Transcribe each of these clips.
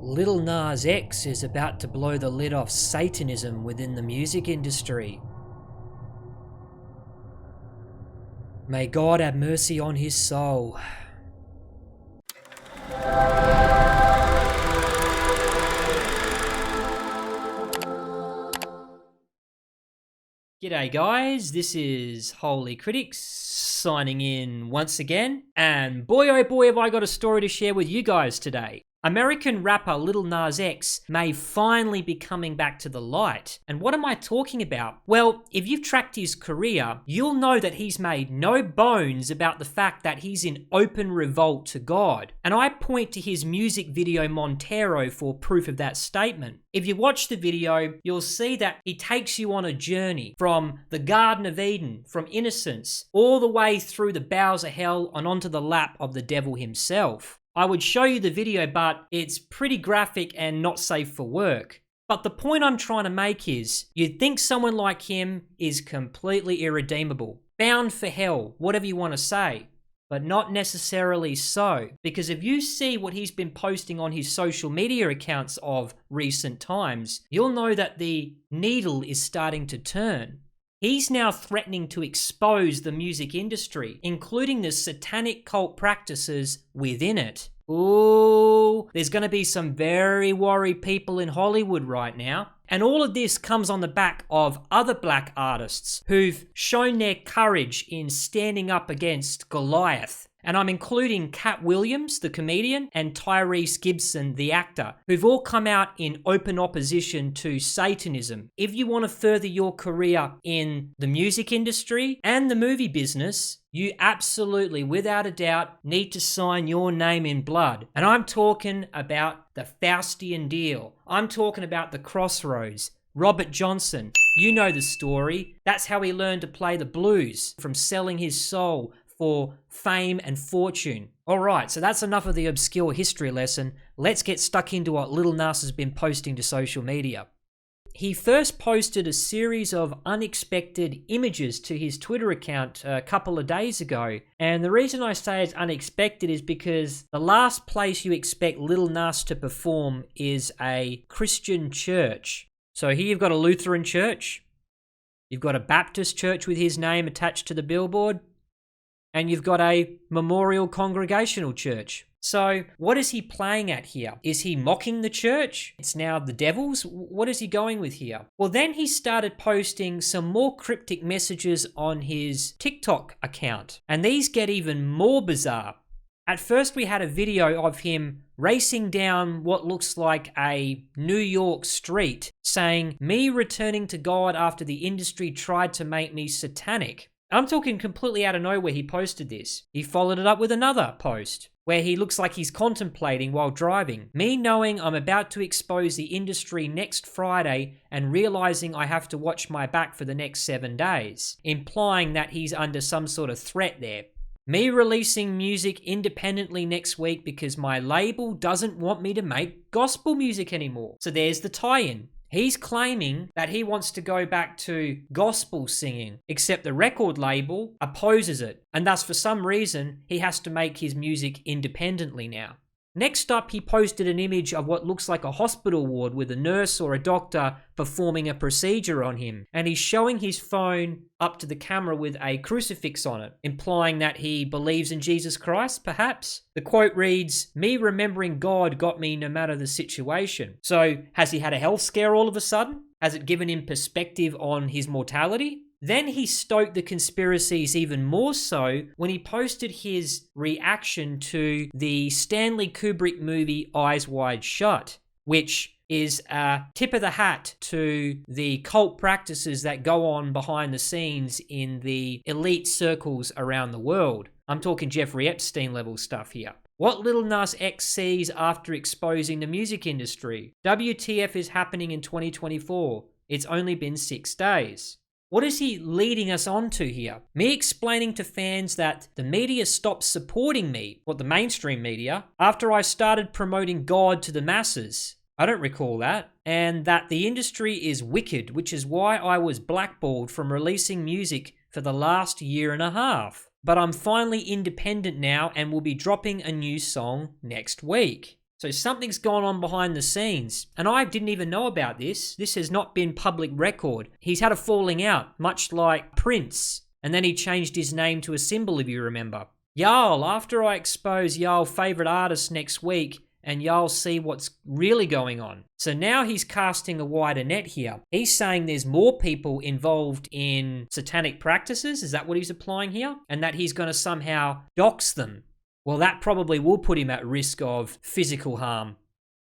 Lil Nas X is about to blow the lid off Satanism within the music industry. May God have mercy on his soul. G'day guys, this is Holy Critics signing in once again, and boy oh boy have I got a story to share with you guys today. American rapper Lil Nas X may finally be coming back to the light. And what am I talking about? Well, if you've tracked his career, you'll know that he's made no bones about the fact that he's in open revolt to God. And I point to his music video Montero for proof of that statement. If you watch the video, you'll see that he takes you on a journey from the Garden of Eden, from innocence, all the way through the bowels of hell and onto the lap of the devil himself. I would show you the video, but it's pretty graphic and not safe for work. But the point I'm trying to make is, you'd think someone like him is completely irredeemable, bound for hell, whatever you want to say. But not necessarily so, because if you see what he's been posting on his social media accounts of recent times, you'll know that the needle is starting to turn. He's now threatening to expose the music industry, including the satanic cult practices within it. Ooh, there's going to be some very worried people in Hollywood right now. And all of this comes on the back of other black artists who've shown their courage in standing up against Goliath. And I'm including Cat Williams, the comedian, and Tyrese Gibson, the actor, who've all come out in open opposition to Satanism. If you want to further your career in the music industry and the movie business, you absolutely, without a doubt, need to sign your name in blood. And I'm talking about the Faustian deal. I'm talking about the Crossroads. Robert Johnson, you know the story. That's how he learned to play the blues, from selling his soul for fame and fortune. Alright, so that's enough of the obscure history lesson. Let's get stuck into what Lil Nas has been posting to social media. He first posted a series of unexpected images to his Twitter account a couple of days ago. And the reason I say it's unexpected is because the last place you expect Lil Nas to perform is a Christian church. So here you've got a Lutheran church, you've got a Baptist church with his name attached to the billboard, and you've got a Memorial Congregational Church. So what is he playing at here? Is he mocking the church? It's now the devil's? What is he going with here? Well, then he started posting some more cryptic messages on his TikTok account, and these get even more bizarre. At first we had a video of him racing down what looks like a New York street, saying, "Me returning to God after the industry tried to make me satanic." I'm talking completely out of nowhere he posted this. He followed it up with another post where he looks like he's contemplating while driving. "Me knowing I'm about to expose the industry next Friday and realizing I have to watch my back for the next 7 days," implying that he's under some sort of threat there. "Me releasing music independently next week because my label doesn't want me to make gospel music anymore." So there's the tie-in. He's claiming that he wants to go back to gospel singing, except the record label opposes it, and thus for some reason he has to make his music independently now. Next up, he posted an image of what looks like a hospital ward with a nurse or a doctor performing a procedure on him, and he's showing his phone up to the camera with a crucifix on it, implying that he believes in Jesus Christ, perhaps. The quote reads, "Me remembering God got me no matter the situation." So has he had a health scare all of a sudden? Has it given him perspective on his mortality? Then he stoked the conspiracies even more so when he posted his reaction to the Stanley Kubrick movie Eyes Wide Shut, which is a tip of the hat to the cult practices that go on behind the scenes in the elite circles around the world. I'm talking Jeffrey Epstein level stuff here. What Lil Nas X sees after exposing the music industry. WTF is happening in 2024. It's only been 6 days. What is he leading us on to here? Me explaining to fans that the media stopped supporting me, the mainstream media, after I started promoting God to the masses. I don't recall that. And that the industry is wicked, which is why I was blackballed from releasing music for the last year and a half. But I'm finally independent now and will be dropping a new song next week. So something's gone on behind the scenes, and I didn't even know about this. This has not been public record. He's had a falling out, much like Prince, and then he changed his name to a symbol, if you remember. Y'all, after I expose y'all favorite artists next week, and y'all see what's really going on. So now he's casting a wider net here. He's saying there's more people involved in satanic practices. Is that what he's applying here? And that he's going to somehow dox them. Well, that probably will put him at risk of physical harm.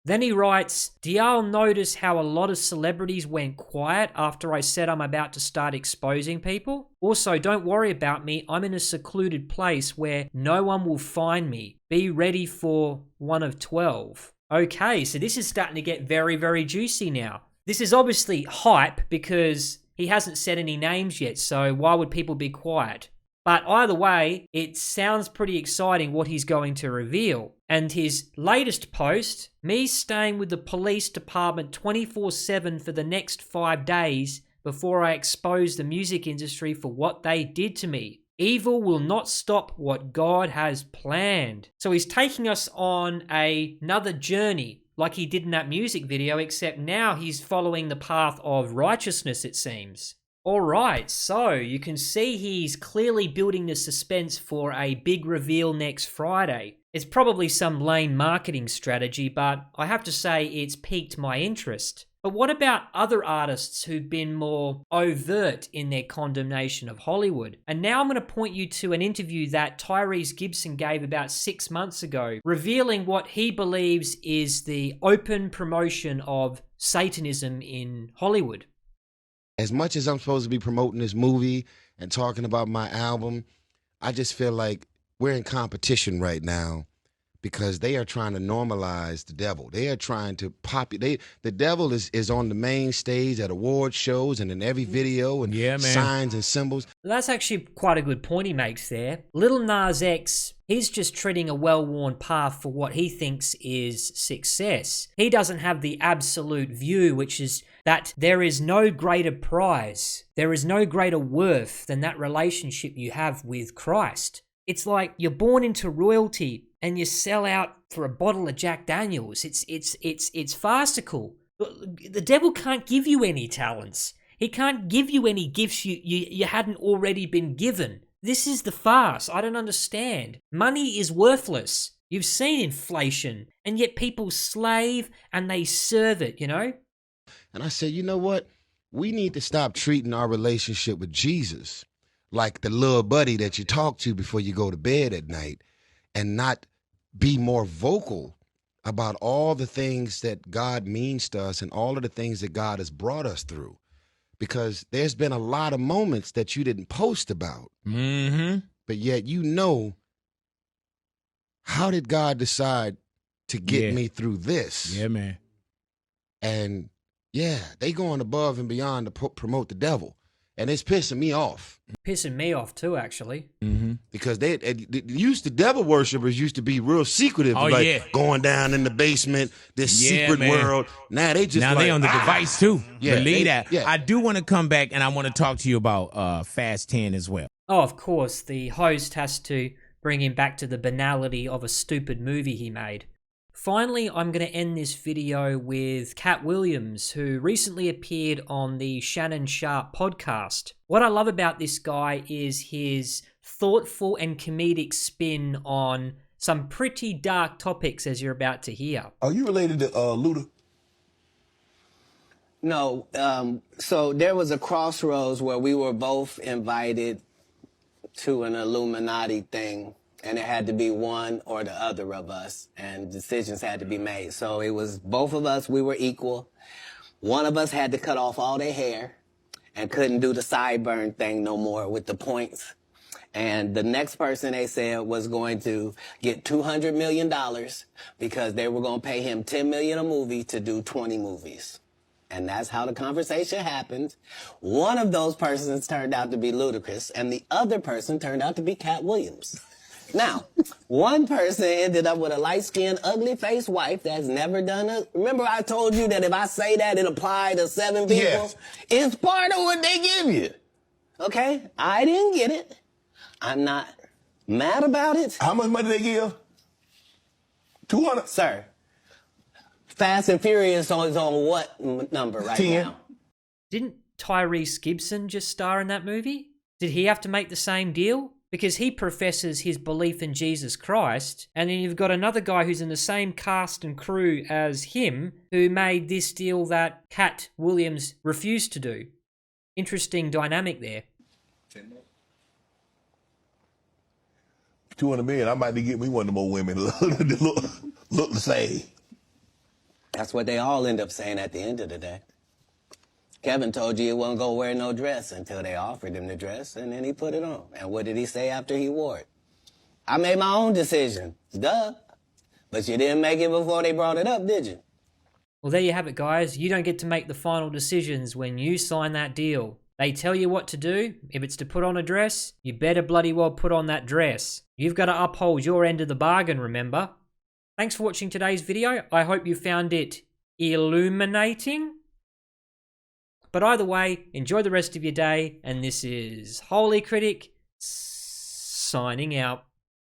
Then he writes, do y'all notice how a lot of celebrities went quiet after I said I'm about to start exposing people? Also, don't worry about me. I'm in a secluded place where no one will find me. Be ready for one of 12. Okay, so this is starting to get very, very juicy now. This is obviously hype because he hasn't said any names yet, so why would people be quiet? But either way, it sounds pretty exciting what he's going to reveal. And his latest post, me staying with the police department 24/7 for the next 5 days before I expose the music industry for what they did to me. Evil will not stop what God has planned. So he's taking us on another journey, like he did in that music video, except now he's following the path of righteousness, it seems. Alright, so you can see he's clearly building the suspense for a big reveal next Friday. It's probably some lame marketing strategy, but I have to say it's piqued my interest. But what about other artists who've been more overt in their condemnation of Hollywood? And now I'm going to point you to an interview that Tyrese Gibson gave about 6 months ago, revealing what he believes is the open promotion of Satanism in Hollywood. As much as I'm supposed to be promoting this movie and talking about my album, I just feel like we're in competition right now because they are trying to normalize the devil. They are trying to the devil is on the main stage at award shows and in every video and signs and symbols. That's actually quite a good point he makes there. Lil Nas X, he's just treading a well-worn path for what he thinks is success. He doesn't have the absolute view, which is that there is no greater prize, there is no greater worth than that relationship you have with Christ. It's like you're born into royalty and you sell out for a bottle of Jack Daniels. It's farcical. The devil can't give you any talents. He can't give you any gifts you hadn't already been given. This is the farce. I don't understand. Money is worthless. You've seen inflation, and yet people slave and they serve it, you know? And I said, you know what? We need to stop treating our relationship with Jesus like the little buddy that you talk to before you go to bed at night and not be more vocal about all the things that God means to us and all of the things that God has brought us through. Because there's been a lot of moments that you didn't post about. But yet you know, how did God decide to get me through this? Yeah, man. And yeah, they going above and beyond to promote the devil. And it's pissing me off. Pissing me off too, actually. Because the devil worshipers used to be real secretive, going down in the basement, this secret world. Now they just they on the device too. Yeah, Believe that. Yeah. I do want to come back and I want to talk to you about Fast 10 as well. Oh, of course, the host has to bring him back to the banality of a stupid movie he made. Finally, I'm going to end this video with Cat Williams, who recently appeared on the Shannon Sharp podcast. What I love about this guy is his thoughtful and comedic spin on some pretty dark topics, as you're about to hear. Are you related to Luda? No. So there was a crossroads where we were both invited to an Illuminati thing. And it had to be one or the other of us, and decisions had to be made. So it was both of us, we were equal. One of us had to cut off all their hair and couldn't do the sideburn thing no more with the points. And the next person, they said, was going to get $200 million because they were going to pay him $10 million a movie to do 20 movies. And that's how the conversation happened. One of those persons turned out to be Ludacris, and the other person turned out to be Cat Williams. Now, one person ended up with a light-skinned, ugly-faced wife that's never done it. Remember I told you that if I say that, it applied to 7 people? Yes. It's part of what they give you. Okay? I didn't get it. I'm not mad about it. How much money they give? 200. Sir, Fast and Furious is on what number right 10. now? Didn't Tyrese Gibson just star in that movie? Did he have to make the same deal? Because he professes his belief in Jesus Christ, and then you've got another guy who's in the same cast and crew as him who made this deal that Cat Williams refused to do. Interesting dynamic there. 200 million, I might be getting me one of the more women look the same. That's what they all end up saying at the end of the day. Kevin told you he wasn't going to wear no dress until they offered him the dress, and then he put it on. And what did he say after he wore it? I made my own decision. Duh. But you didn't make it before they brought it up, did you? Well, there you have it, guys. You don't get to make the final decisions when you sign that deal. They tell you what to do. If it's to put on a dress, you better bloody well put on that dress. You've got to uphold your end of the bargain, remember? Thanks for watching today's video. I hope you found it illuminating. But either way, enjoy the rest of your day, and this is Holy Critic signing out.